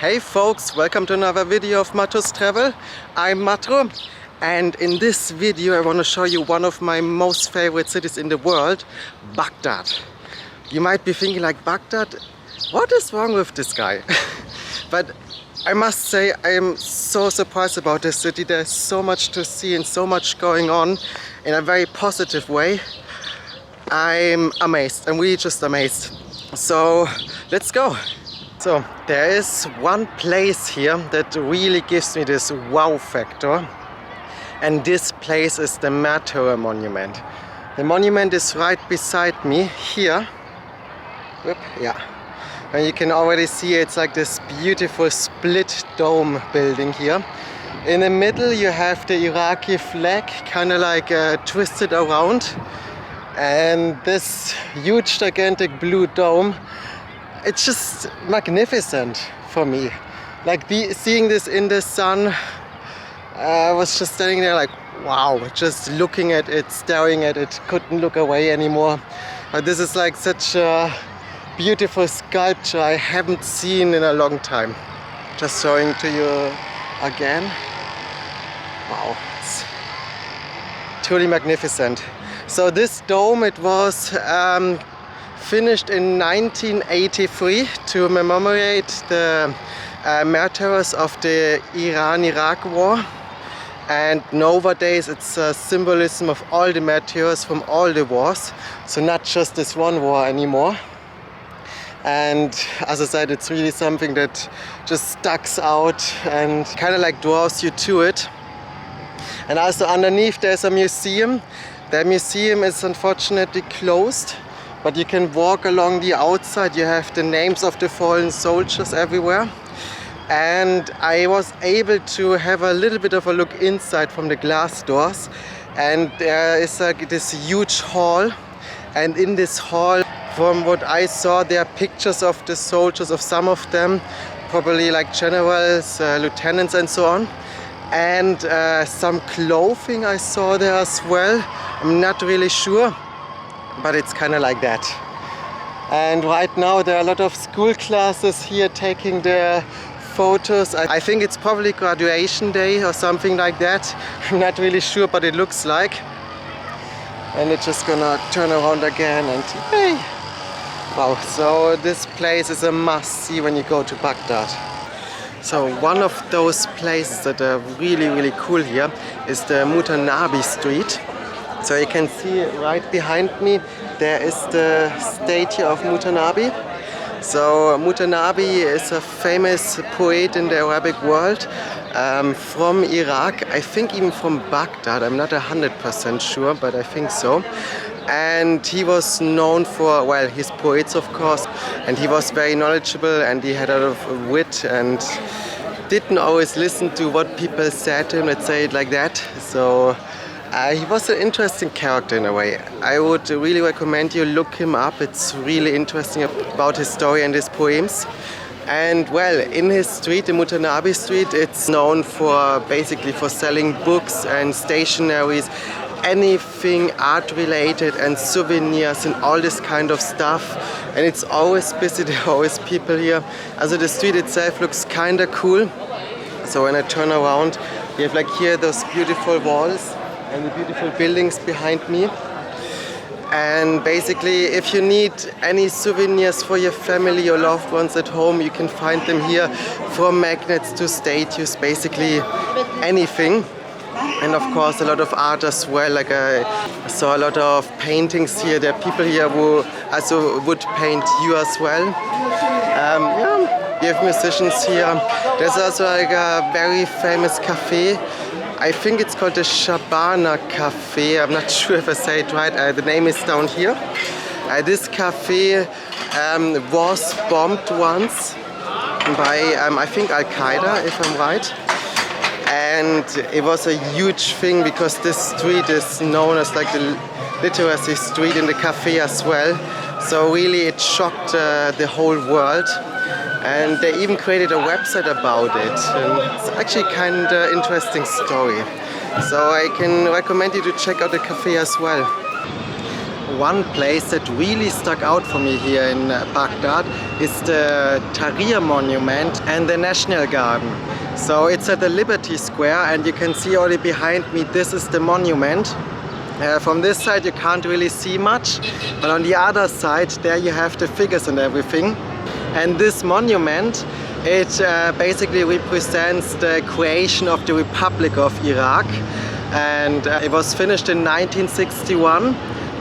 Hey folks, welcome to another video of Matto's Travel. I'm Matto, and in this video I want to show you one of my most favorite cities in the world, Baghdad. You might be thinking like, Baghdad, what is wrong with this guy? But I must say I am so surprised about this city. There's so much to see and so much going on in a very positive way. I'm amazed, I'm really just amazed. So let's go. So there is one place here that really gives me this wow factor, and this place is the Martyr Monument. The monument is right beside me here. Whoop, yeah. And you can already see it's like this beautiful split dome building here. In the middle you have the Iraqi flag, kind of like twisted around, and this huge gigantic blue dome. It's just magnificent for me. Like seeing this in the sun, I was just standing there like, wow, just looking at it, staring at it, couldn't look away anymore. This is like such a beautiful sculpture I haven't seen in a long time. Just showing to you again. Wow, it's truly magnificent. So this dome, it was finished in 1983 to commemorate the martyrs of the Iran-Iraq war, and nowadays it's a symbolism of all the martyrs from all the wars, so not just this one war anymore. And as I said, it's really something that just sticks out and kind of like draws you to it. And also underneath there's a museum. The museum is unfortunately closed, but you can walk along the outside. You have the names of the fallen soldiers everywhere. And I was able to have a little bit of a look inside from the glass doors. And there is this huge hall. And in this hall, from what I saw, there are pictures of the soldiers, of some of them, probably like generals, lieutenants and so on. And some clothing I saw there as well. I'm not really sure, but it's kind of like that. And right now there are a lot of school classes here taking their photos. I think it's probably graduation day or something like that. I'm not really sure, but it looks like. And it's just gonna turn around again and hey! Wow, so this place is a must-see when you go to Baghdad. So one of those places that are really cool here is the Mutanabi Street. So you can see right behind me there is the statue of Mutanabi. So Mutanabi is a famous poet in the Arabic world, from Iraq, I think even from Baghdad. I'm not 100% sure, but I think so. And he was known for, well, his poets of course, and he was very knowledgeable and he had a lot of wit and didn't always listen to what people said to him, let's say it like that. So he was an interesting character in a way. I would really recommend you look him up. It's really interesting about his story and his poems. And well, in his street, the Mutanabi Street, it's known for basically for selling books and stationaries, anything art related and souvenirs and all this kind of stuff. And it's always busy, there are always people here. Also the street itself looks kind of cool. So when I turn around, you have like here those beautiful walls and the beautiful buildings behind me. And basically if you need any souvenirs for your family or loved ones at home, you can find them here, from magnets to statues, basically anything. And of course a lot of art as well, like I saw a lot of paintings here. There are people here who also would paint you as well. Yeah, you have musicians here. There's also like a very famous cafe. I think it's called the Shabana Cafe. I'm not sure if I say it right. The name is down here. This cafe was bombed once by, I think, Al-Qaeda, if I'm right. And it was a huge thing because this street is known as like the literacy street in the cafe as well. So really it shocked the whole world. And they even created a website about it, and it's actually kind of interesting story. So I can recommend you to check out the cafe as well. one place that really stuck out for me here in Baghdad is the Tahrir Monument and the National Garden. So it's at the Liberty Square, and you can see already behind me, this is the monument. From this side you can't really see much, but on the other side there you have the figures and everything. And this monument, it basically represents the creation of the Republic of Iraq, and it was finished in 1961,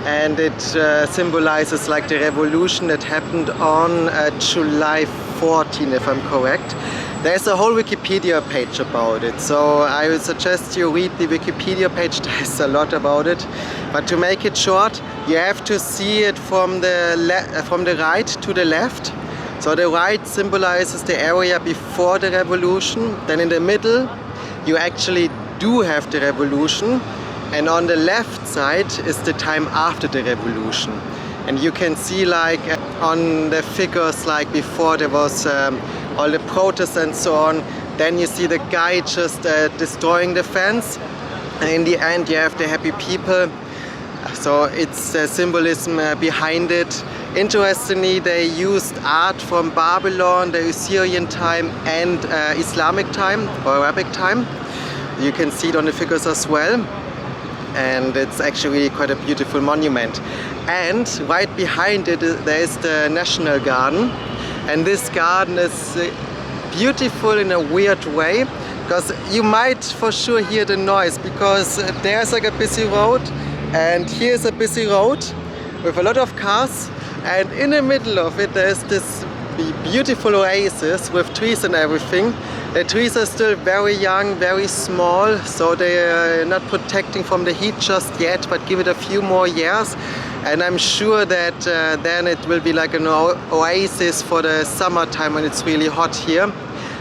and it symbolizes like the revolution that happened on July 14, if I'm correct. There's a whole Wikipedia page about it, so I would suggest you read the Wikipedia page. There's a lot about it, but to make it short, you have to see it from the right to the left. So the right symbolizes the area before the revolution, then in the middle you actually do have the revolution, and on the left side is the time after the revolution. And you can see like on the figures, like before there was all the protests and so on, then you see the guy just destroying the fence, and in the end you have the happy people. So it's the symbolism behind it. Interestingly, they used art from Babylon, the Assyrian time, and Islamic time or Arabic time. You can see it on the figures as well, and it's actually quite a beautiful monument. And right behind it there is the National Garden, and this garden is beautiful in a weird way, because you might for sure hear the noise, because there's like a busy road, and here's a busy road with a lot of cars, and in the middle of it there's this beautiful oasis with trees and everything. The trees are still very young, very small, so they are not protecting from the heat just yet, but give it a few more years, and I'm sure that then it will be like an oasis for the summertime when it's really hot here.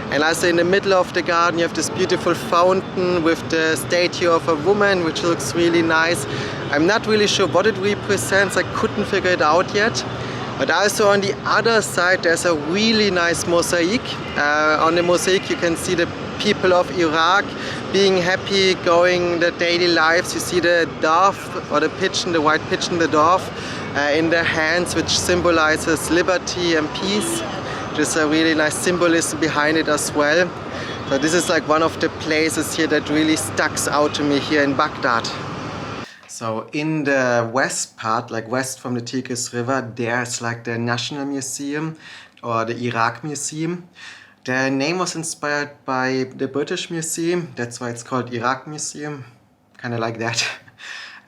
And also in the middle of the garden you have this beautiful fountain with the statue of a woman, which looks really nice. I'm not really sure what it represents, I couldn't figure it out yet. But also on the other side there's a really nice mosaic. On the mosaic you can see the people of Iraq being happy, going their daily lives. You see the dove or the pigeon, the white pigeon, the dove in their hands, which symbolizes liberty and peace. There's a really nice symbolism behind it as well. So this is like one of the places here that really sticks out to me here in Baghdad. So in the west part, like west from the Tigris River, there's like the National Museum or the Iraq Museum. The name was inspired by the British Museum, that's why it's called Iraq Museum, kind of like that.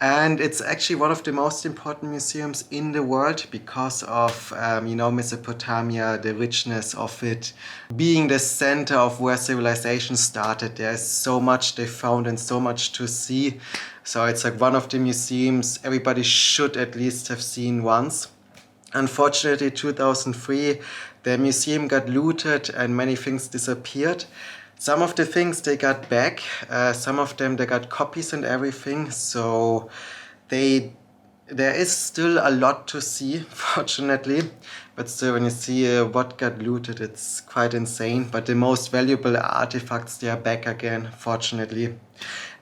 And it's actually one of the most important museums in the world because of, you know, Mesopotamia, the richness of it, being the center of where civilization started. There's so much they found and so much to see. So it's like one of the museums everybody should at least have seen once. Unfortunately, 2003, the museum got looted and many things disappeared. Some of the things they got back, some of them they got copies and everything, so there is still a lot to see, fortunately, but still when you see what got looted, it's quite insane. But the most valuable artifacts, they are back again, fortunately.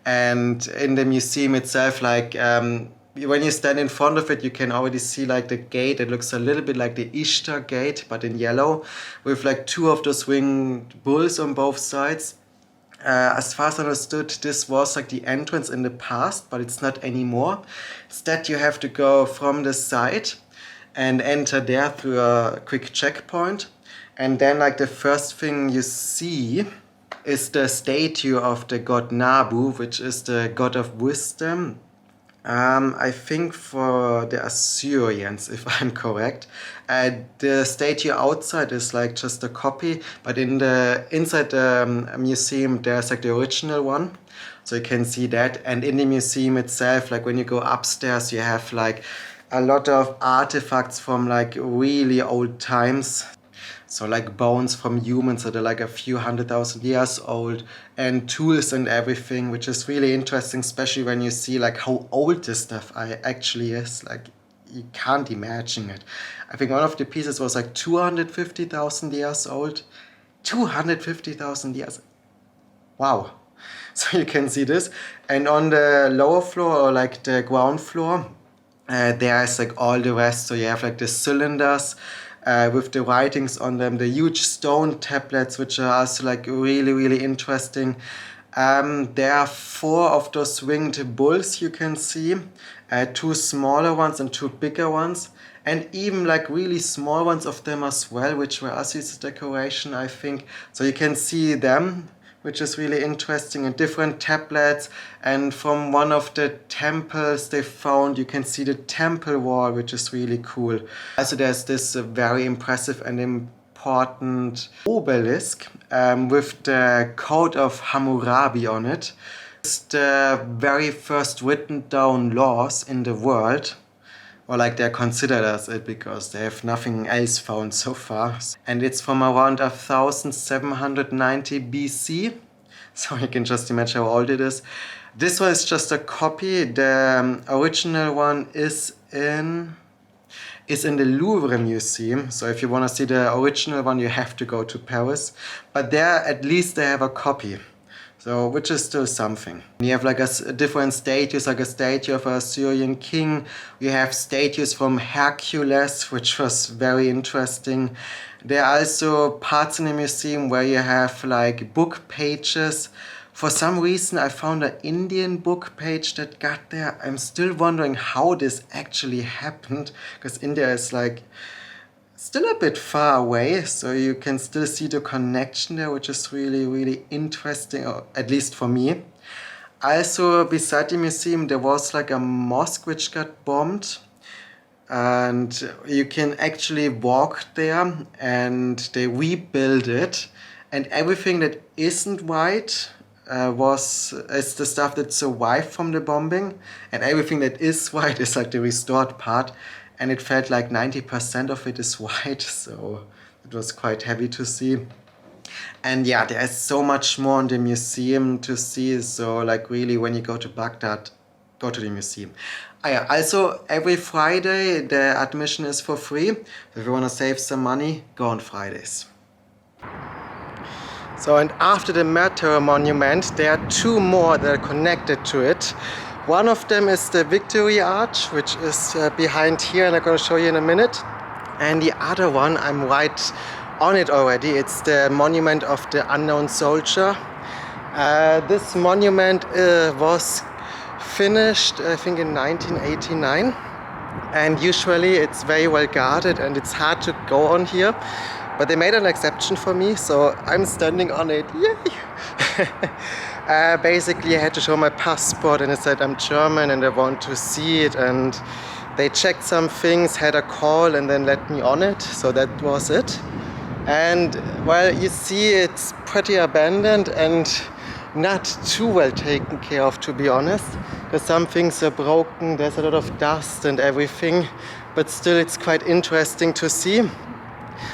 And in the museum itself, like when you stand in front of it, you can already see like the gate. It looks a little bit like the Ishtar gate, but in yellow, with like two of those winged bulls on both sides. As far as I understood, this was like the entrance in the past, but it's not anymore. Instead, you have to go from the side and enter there through a quick checkpoint. And then like the first thing you see is the statue of the god Nabu, which is the god of wisdom. I think for the Assyrians, if I'm correct. The statue outside is like just a copy, but inside the museum there's like the original one. So you can see that. And in the museum itself, like when you go upstairs, you have like a lot of artifacts from like really old times. So like bones from humans that are like a few 100,000 years old, and tools and everything, which is really interesting, especially when you see like how old this stuff actually is. Like you can't imagine it. I think one of the pieces was like 250,000 years old. 250,000 years. Wow. So you can see this. And on the lower floor, or like the ground floor, There's like all the rest, so you have like the cylinders with the writings on them, the huge stone tablets, which are also like really, really interesting. There are 4 of those winged bulls you can see, 2 smaller ones and 2 bigger ones, and even like really small ones of them as well, which were also used as decoration, I think. So you can see them, which is really interesting, and different tablets. And from one of the temples they found, you can see the temple wall, which is really cool. Also there's this very impressive and important obelisk with the Code of Hammurabi on it. It's the very first written down laws in the world, or like they're considered as it, because they have nothing else found so far. And it's from around 1790 BC, so you can just imagine how old it is. This one is just a copy. The original one is in the Louvre Museum, so if you want to see the original one you have to go to Paris, but there at least they have a copy. So, which is still something. You have like different statues, like a statue of a Syrian king. You have statues from Hercules, which was very interesting. There are also parts in the museum where you have like book pages. For some reason I found an Indian book page that got there. I'm still wondering how this actually happened, because India is like still a bit far away, so you can still see the connection there, which is really, really interesting, or at least for me. Also, beside the museum, there was like a mosque which got bombed, and you can actually walk there, and they rebuild it, and everything that isn't white is the stuff that survived from the bombing, and everything that is white is like the restored part. And it felt like 90% of it is white, so it was quite heavy to see. And yeah, there's so much more in the museum to see, so like really when you go to Baghdad, go to the museum. Yeah, also every Friday the admission is for free, so if you want to save some money, go on Fridays. So, and after the Martyr Monument, there are 2 more that are connected to it. One of them is the Victory Arch, which is behind here, and I'm going to show you in a minute. And the other one, I'm right on it already. It's the Monument of the Unknown Soldier. This monument was finished, I think, in 1989. And usually it's very well guarded and it's hard to go on here. But they made an exception for me, so I'm standing on it. Yay! Basically, I had to show my passport and it said I'm German and I want to see it. And they checked some things, had a call, and then let me on it. So that was it. And well, you see, it's pretty abandoned and not too well taken care of, to be honest. Because some things are broken, there's a lot of dust and everything. But still, it's quite interesting to see.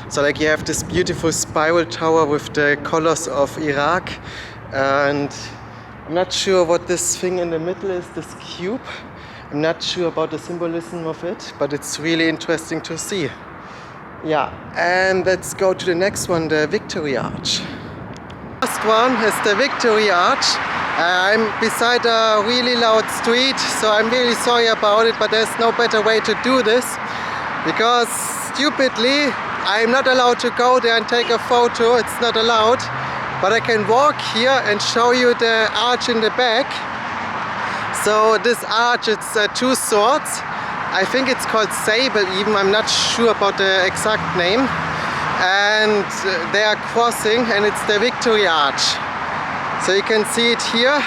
So like you have this beautiful spiral tower with the colors of Iraq, and I'm not sure what this thing in the middle is, this cube. I'm not sure about the symbolism of it, but it's really interesting to see. Yeah, and let's go to the next one, the Victory Arch. Last one is the Victory Arch. I'm beside a really loud street, so I'm really sorry about it, but there's no better way to do this, because stupidly I'm not allowed to go there and take a photo. It's not allowed, but I can walk here and show you the arch in the back. So this arch, it's 2 swords. I think it's called sable even, I'm not sure about the exact name. And they are crossing, and it's the Victory Arch. So you can see it here.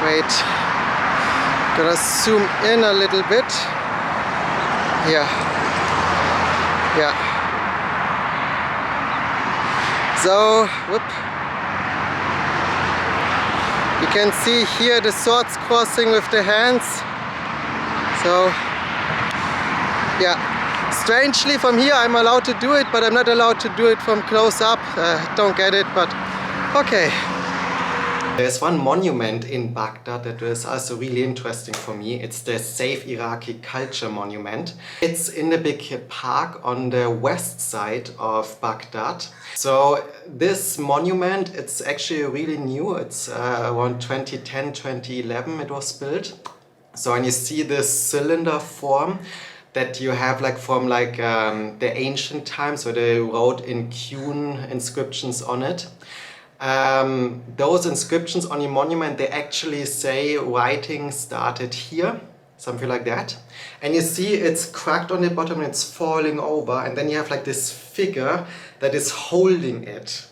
Wait, gonna zoom in a little bit. Here. Yeah. So, whoop. You can see here the swords crossing with the hands. So, yeah. Strangely, from here I'm allowed to do it, but I'm not allowed to do it from close up. Don't get it, but okay. There's one monument in Baghdad that is also really interesting for me. It's the Save Iraqi Culture Monument. It's in the big park on the west side of Baghdad. So this monument, it's actually really new. It's around 2010, 2011 it was built. So, and you see this cylinder form that you have like from like the ancient times where they wrote in Cune inscriptions on it. Those inscriptions on your monument, they actually say writing started here, something like that. And you see it's cracked on the bottom and it's falling over, and then you have like this figure that is holding it.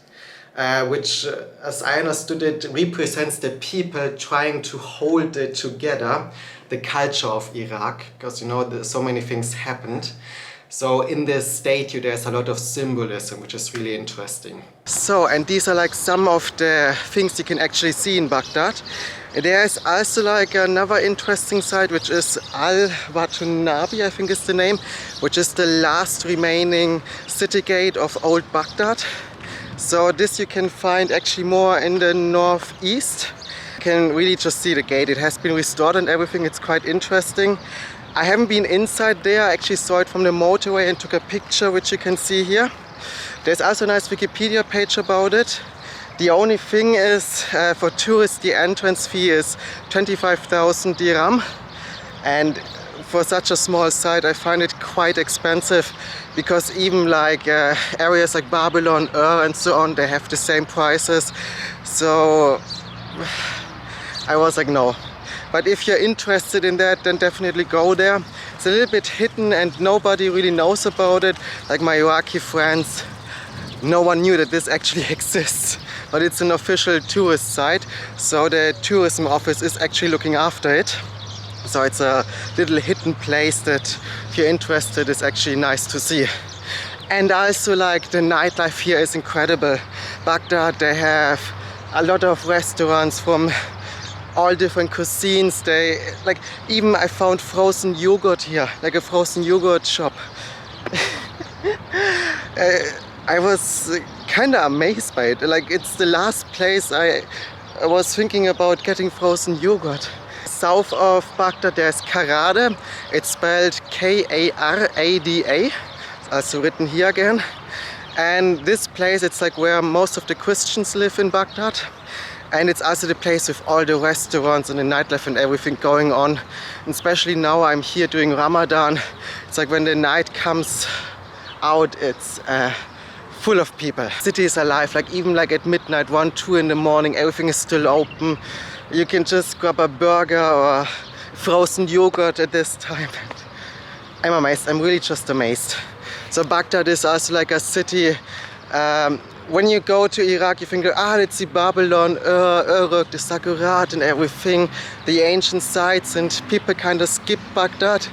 Which, as I understood it, represents the people trying to hold it together, the culture of Iraq, because you know so many things happened. So in this statue there's a lot of symbolism, which is really interesting. So, and these are like some of the things you can actually see in Baghdad. There's also like another interesting site, which is Mutanabi, I think is the name, which is the last remaining city gate of old Baghdad. So this you can find actually more in the northeast. You can really just see the gate. It has been restored and everything. It's quite interesting. I haven't been inside there. I actually saw it from the motorway and took a picture, which you can see here. There's also a nice Wikipedia page about it. The only thing is, for tourists, the entrance fee is 25,000 dirham. And for such a small site, I find it quite expensive, because even like areas like Babylon, and so on, they have the same prices. So I was like, no. But if you're interested in that, then definitely go there. It's a little bit hidden and nobody really knows about it. Like my Iraqi friends, no one knew that this actually exists. But it's an official tourist site, so the tourism office is actually looking after it. So it's a little hidden place that, if you're interested, is actually nice to see. And also like the nightlife here is incredible. Baghdad, they have a lot of restaurants from all different cuisines. They like, even I found frozen yogurt here, like a frozen yogurt shop. I was kind of amazed by it. Like, it's the last place I was thinking about getting frozen yogurt. South of Baghdad there's Karada. It's spelled K-A-R-A-D-A. It's also written here again. And this place, it's like where most of the Christians live in Baghdad. And it's also the place with all the restaurants and the nightlife and everything going on. And especially now I'm here during Ramadan. It's like when the night comes out, it's full of people. City is alive, like even like at midnight, 1, 2 in the morning, everything is still open. You can just grab a burger or frozen yogurt at this time. I'm amazed, I'm really just amazed. So Baghdad is also like a city. When you go to Iraq, you think, let's see Babylon, Uruk, the Zagharat and everything, the ancient sites, and people kind of skip Baghdad.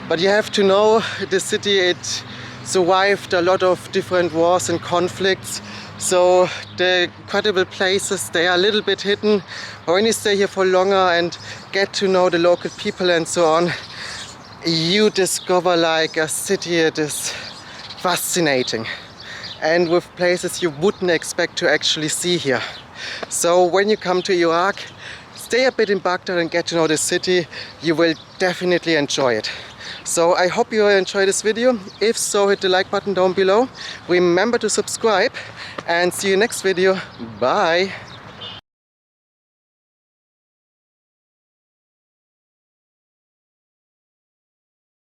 But you have to know the city, it survived a lot of different wars and conflicts. So the incredible places, they are a little bit hidden. But when you stay here for longer and get to know the local people and so on, you discover like a city that is fascinating. And with places you wouldn't expect to actually see here. So when you come to Iraq, stay a bit in Baghdad and get to know the city. You will definitely enjoy it. So I hope you enjoyed this video. If so, hit the like button down below. Remember to subscribe and see you next video. Bye!